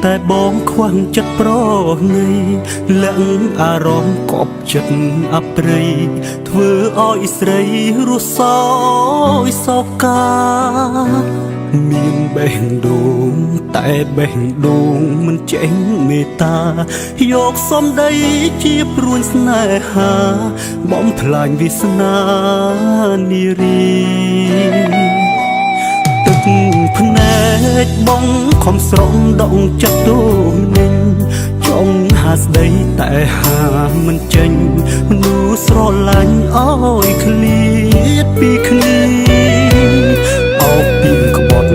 តែបងខ្វាំងចិត្តប្រងៃលាក់អារម្មណ៍កប់ចិត្តអប្រិយធ្វើឲ្យស្រីរស់សោយសោកាមានបេះដូងតែបេះដូងមិនចេញមេត្តាយកសំដីជាព្រួញស្នេហាបំផ្លាញវាសនានារីទឹកភ្នែកបងខំស្រង់ដងចិត្តទូនឹងចង់ហាស្ដីតែហាមិនចេញមនុស្សស្រឡាញ់អើយឃ្លាតពីគ្នាអោបពីក្បត់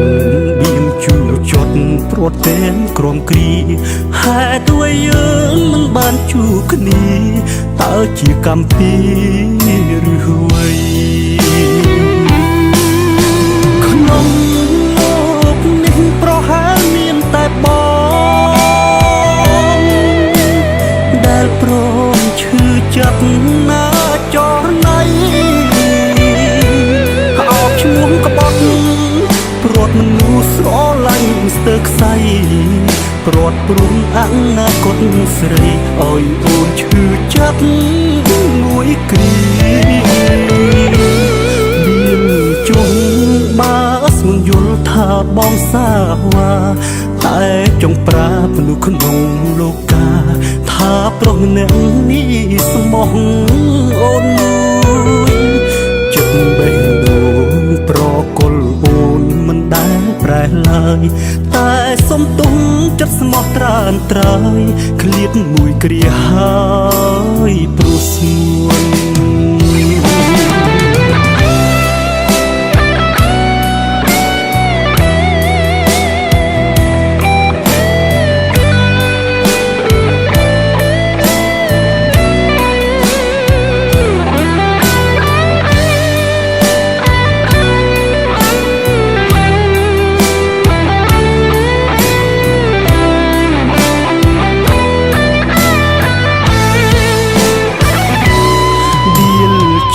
បៀមជួលជត់ព្រួតតែនក្រមគ្រីហេតុអ្វីយើងមិនបានជួបគ្នាតើជាកម្មពីឬអ្វីក្នុងលោកនេះប្រហែលមានតែបងដែលព្រមឈឺចិត្តណាចរណៃអោបឈ្មោះក្បត់ព្រួតមនុស្សស្រឡាញ់ស្ទើរខ្សែព្រាត់ព្រុំអនាគតស្រីឲ្យអូនឈឺចិត្តមួយគ្រាមានជុំបាស្មុនយល់ថាបងសាវ៉ាតែចង់ប្រាប់មនុស្សក្នុងលោកាថាប្រុសម្នាក់នេះស្មោះអូនមួយចិត្តបេះដូងប្រកុលអូនមិនដែលប្រែឡើយតែសុំទុំចិត្តស្មោះត្រានត្រើយឃ្លាតមួយគ្រាហើយព្រោះស្មួន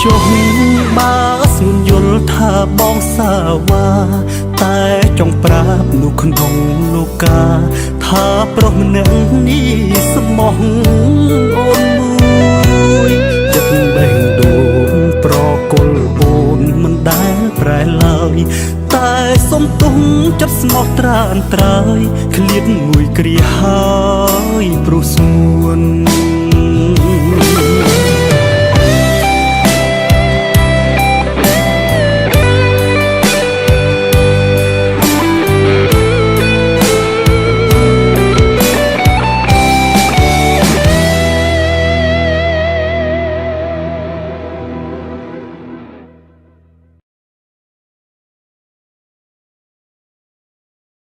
ចុះបើស្ងួនយល់ថាបងសាវ៉ាតែចង់ប្រាប់នោះក្នុងលោកាថាប្រុសម្នាក់នេះស្មោះអូនមួយចិត្តបេះដូងប្រកុលអូនមិនដែលប្រែឡើយតែសុំទុំចិត្តស្មោះត្រានត្រើយឃ្លាតមួយគ្រាហើយព្រោះស្ងួន